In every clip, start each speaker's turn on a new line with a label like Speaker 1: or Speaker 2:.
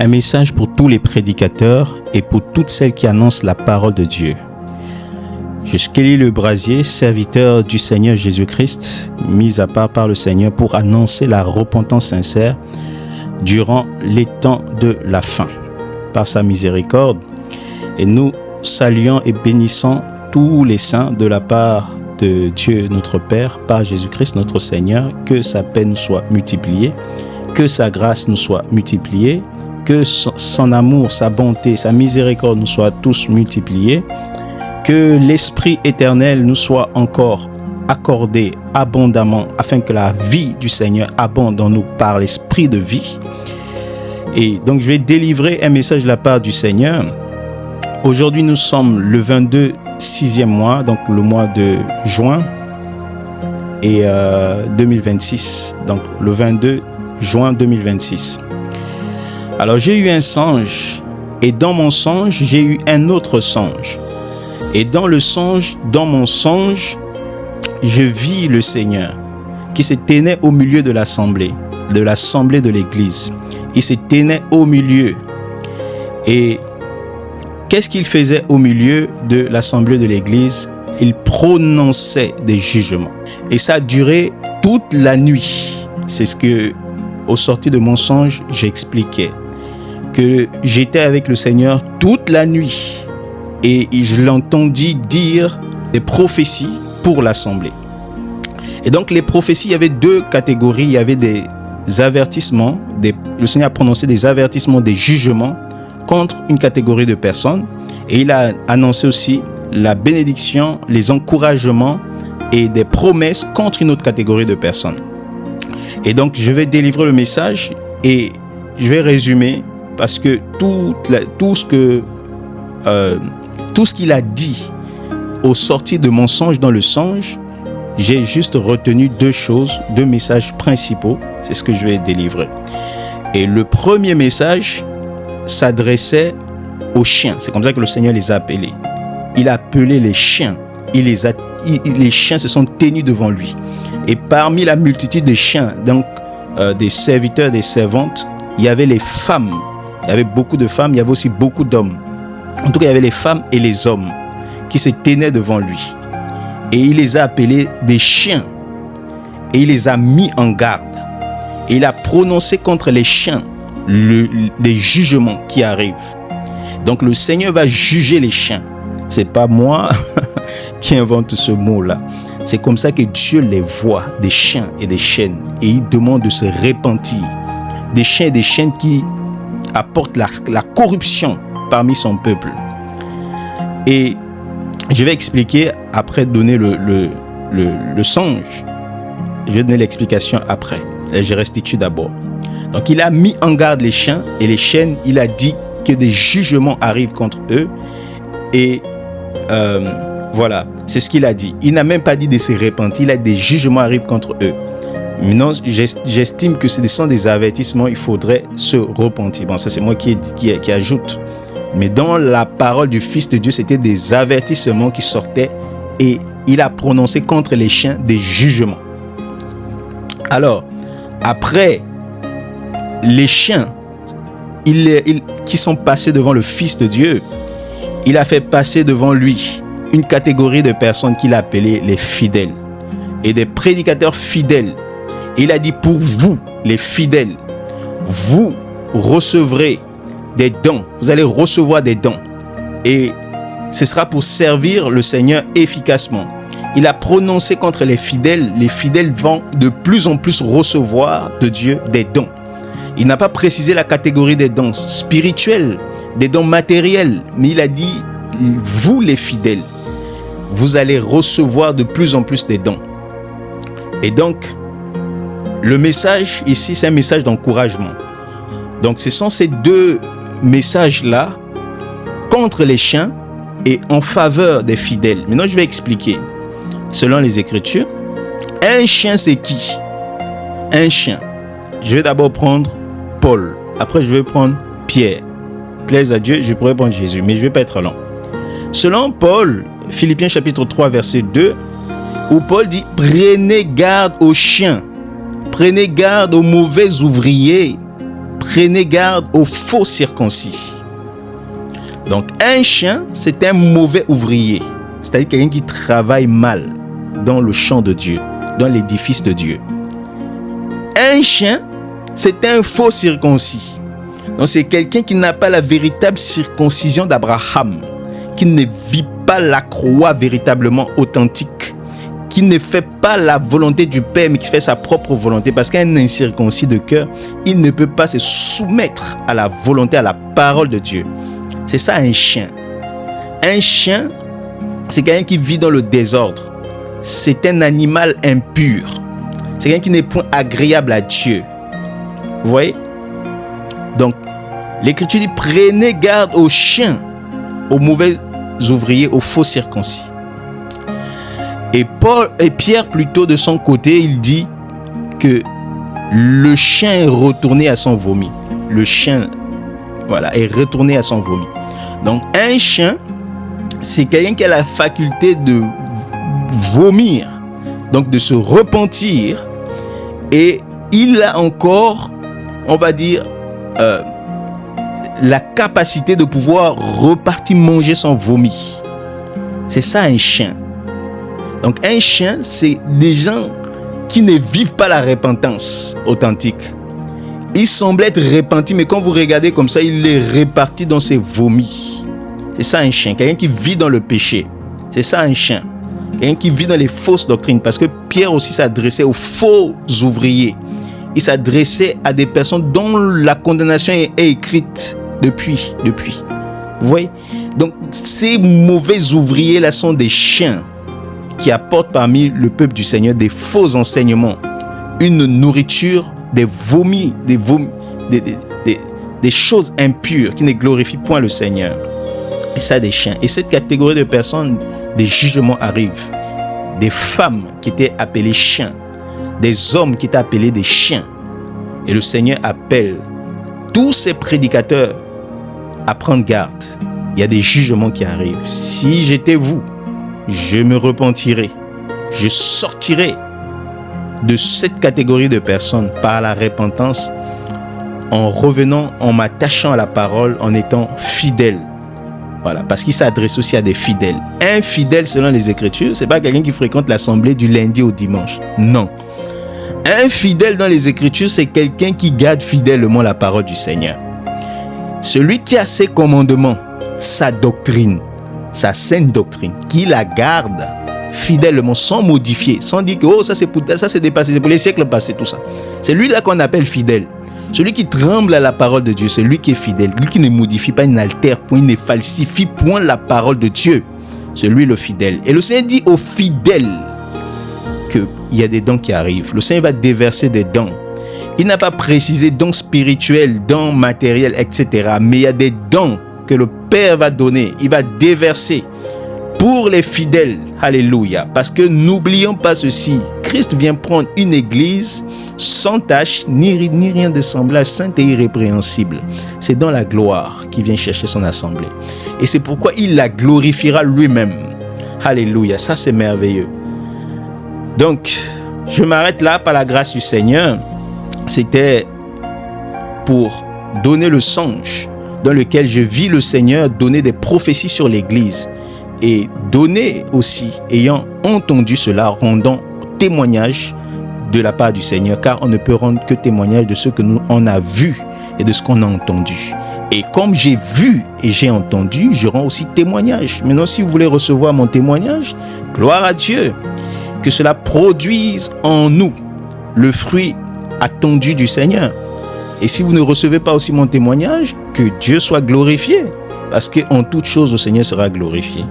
Speaker 1: Un message pour tous les prédicateurs et pour toutes celles qui annoncent la parole de Dieu. Je suis Kelly Le Brasier, serviteur du Seigneur Jésus-Christ, mis à part par le Seigneur pour annoncer la repentance sincère durant les temps de la fin, par sa miséricorde. Et nous saluons et bénissons tous les saints de la part de Dieu notre Père, par Jésus-Christ notre Seigneur, que sa paix nous soit multipliée, que sa grâce nous soit multipliée, que son amour, sa bonté, sa miséricorde nous soient tous multipliés, que l'Esprit éternel nous soit encore accordé abondamment, afin que la vie du Seigneur abonde en nous par l'Esprit de vie. Et donc je vais délivrer un message de la part du Seigneur. Aujourd'hui nous sommes le 22 6e mois, donc le mois de juin et 2026, donc le 22 juin 2026. Alors j'ai eu un songe, et dans mon songe, j'ai eu un autre songe. Et dans mon songe, je vis le Seigneur qui se tenait au milieu de l'assemblée de l'église. Il se tenait au milieu. Et qu'est-ce qu'il faisait au milieu de l'assemblée de l'église? Il prononçait des jugements. Et ça a duré toute la nuit. C'est ce que, au sortir de mon songe, j'expliquais. Que j'étais avec le Seigneur toute la nuit et je l'entendis dire des prophéties pour l'assemblée. Et donc les prophéties, il y avait deux catégories. Il y avait des avertissements, le Seigneur a prononcé des avertissements, des jugements contre une catégorie de personnes, et il a annoncé aussi la bénédiction, les encouragements et des promesses contre une autre catégorie de personnes. Et donc je vais délivrer le message et je vais résumer, parce que tout ce qu'il a dit au sortir de mon songe, dans le songe, j'ai juste retenu deux messages principaux. C'est ce que je vais délivrer. Et le premier message s'adressait aux chiens. C'est comme ça que le Seigneur les a appelés. Il a appelé les chiens. Les chiens se sont tenus devant lui. Et parmi la multitude de chiens, donc des serviteurs, des servantes, il y avait les femmes. Il y avait beaucoup de femmes, il y avait aussi beaucoup d'hommes. En tout cas, il y avait les femmes et les hommes qui se tenaient devant lui. Et il les a appelés des chiens. Et il les a mis en garde. Et il a prononcé contre les chiens les jugements qui arrivent. Donc le Seigneur va juger les chiens. C'est pas moi qui invente ce mot-là. C'est comme ça que Dieu les voit, des chiens et des chiennes. Et il demande de se repentir. Des chiens et des chiennes qui apporte la corruption parmi son peuple. Et je vais expliquer après donner le songe. Je vais donner l'explication après. Et je restitue d'abord. Donc il a mis en garde les chiens et les chiennes. Il a dit que des jugements arrivent contre eux. Et voilà, c'est ce qu'il a dit. Il n'a même pas dit de se repentir. Il a dit des jugements arrivent contre eux. Maintenant, j'estime que ce sont des avertissements, il faudrait se repentir. Bon, ça c'est moi qui ajoute. Mais dans la parole du Fils de Dieu, c'était des avertissements qui sortaient et il a prononcé contre les chiens des jugements. Alors, après, les chiens qui sont passés devant le Fils de Dieu, il a fait passer devant lui une catégorie de personnes qu'il a appelées les fidèles et des prédicateurs fidèles. Il a dit, pour vous, les fidèles, vous recevrez des dons. Vous allez recevoir des dons. Et ce sera pour servir le Seigneur efficacement. Il a prononcé contre les fidèles. Les fidèles vont de plus en plus recevoir de Dieu des dons. Il n'a pas précisé la catégorie des dons spirituels, des dons matériels. Mais il a dit, vous, les fidèles, vous allez recevoir de plus en plus des dons. Et donc, le message ici, c'est un message d'encouragement. Donc, ce sont ces deux messages-là contre les chiens et en faveur des fidèles. Maintenant, je vais expliquer. Selon les Écritures, un chien, c'est qui? Un chien. Je vais d'abord prendre Paul. Après, je vais prendre Pierre. Plaise à Dieu, je pourrais prendre Jésus, mais je ne vais pas être long. Selon Paul, Philippiens chapitre 3, verset 2, où Paul dit « Prenez garde aux chiens, prenez garde aux mauvais ouvriers prenez garde aux faux circoncis. Donc, un chien, c'est un mauvais ouvrier. C'est-à-dire quelqu'un qui travaille mal dans le champ de Dieu, dans l'édifice de Dieu. Un chien, c'est un faux circoncis. Donc, c'est quelqu'un qui n'a pas la véritable circoncision d'Abraham, qui ne vit pas la croix véritablement authentique, qui ne fait pas la volonté du Père, mais qui fait sa propre volonté. Parce qu'un incirconcis de cœur, il ne peut pas se soumettre à la volonté, à la parole de Dieu. C'est ça un chien. Un chien, c'est quelqu'un qui vit dans le désordre. C'est un animal impur. C'est quelqu'un qui n'est point agréable à Dieu. Vous voyez? Donc, l'Écriture dit, prenez garde aux chiens, aux mauvais ouvriers, aux faux circoncis. Et Pierre, plutôt de son côté, il dit que le chien est retourné à son vomi. Le chien, voilà, est retourné à son vomi. Donc, un chien, c'est quelqu'un qui a la faculté de vomir, donc de se repentir, et il a encore, on va dire, la capacité de pouvoir repartir manger son vomi. C'est ça un chien. Donc un chien, c'est des gens qui ne vivent pas la repentance authentique. Il semble être repenti, mais quand vous regardez comme ça, il est réparti dans ses vomis. C'est ça un chien, quelqu'un qui vit dans le péché. C'est ça un chien. Quelqu'un qui vit dans les fausses doctrines. Parce que Pierre aussi s'adressait aux faux ouvriers. Il s'adressait à des personnes dont la condamnation est écrite depuis. Vous voyez? Donc ces mauvais ouvriers-là sont des chiens qui apportent parmi le peuple du Seigneur des faux enseignements, une nourriture, des vomis, des choses impures qui ne glorifient point le Seigneur. Et ça, des chiens. Et cette catégorie de personnes, des jugements arrivent. Des femmes qui étaient appelées chiens, des hommes qui étaient appelés des chiens. Et le Seigneur appelle tous ces prédicateurs à prendre garde. Il y a des jugements qui arrivent. Si j'étais vous, je me repentirai. Je sortirai de cette catégorie de personnes par la repentance, en revenant, en m'attachant à la parole, en étant fidèle. Voilà, parce qu'il s'adresse aussi à des fidèles. Un fidèle, selon les Écritures, c'est pas quelqu'un qui fréquente l'assemblée du lundi au dimanche. Non. Un fidèle dans les Écritures, c'est quelqu'un qui garde fidèlement la parole du Seigneur. Celui qui a ses commandements, sa doctrine, sa sainte doctrine, qui la garde fidèlement, sans modifier, sans dire que oh, ça c'est dépassé, c'est pour les siècles passés, tout ça. C'est lui-là qu'on appelle fidèle. Celui qui tremble à la parole de Dieu, c'est lui qui est fidèle. Lui qui ne modifie pas, il n'altère point, il ne falsifie point la parole de Dieu. C'est lui le fidèle. Et le Seigneur dit aux fidèles qu'il y a des dons qui arrivent. Le Seigneur va déverser des dons. Il n'a pas précisé dons spirituels, dons matériels, etc. Mais il y a des dons que le Père va donner. Il va déverser pour les fidèles. Alléluia. Parce que n'oublions pas ceci. Christ vient prendre une église sans tache, ni rien de semblable, sainte et irrépréhensible. C'est dans la gloire qu'il vient chercher son assemblée. Et c'est pourquoi il la glorifiera lui-même. Alléluia. Ça, c'est merveilleux. Donc, je m'arrête là par la grâce du Seigneur. C'était pour donner le songe dans lequel je vis le Seigneur donner des prophéties sur l'église. Et donner aussi, ayant entendu cela, rendant témoignage de la part du Seigneur, car on ne peut rendre que témoignage de ce que nous on a vu et de ce qu'on a entendu. Et comme j'ai vu et j'ai entendu, je rends aussi témoignage. Maintenant, si vous voulez recevoir mon témoignage, gloire à Dieu, que cela produise en nous le fruit attendu du Seigneur. Et si vous ne recevez pas aussi mon témoignage, que Dieu soit glorifié, parce qu'en toute chose, le Seigneur sera glorifié.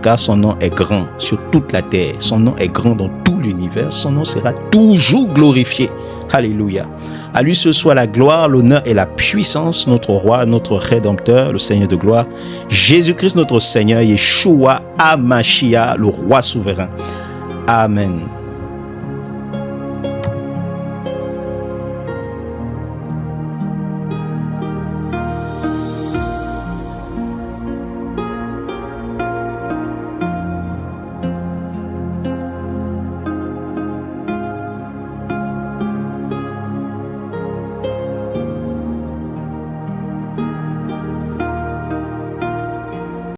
Speaker 1: Car son nom est grand sur toute la terre. Son nom est grand dans tout l'univers. Son nom sera toujours glorifié. Alléluia. À lui ce soit la gloire, l'honneur et la puissance, notre roi, notre rédempteur, le Seigneur de gloire, Jésus-Christ notre Seigneur, Yeshua HaMashiach, le roi souverain. Amen.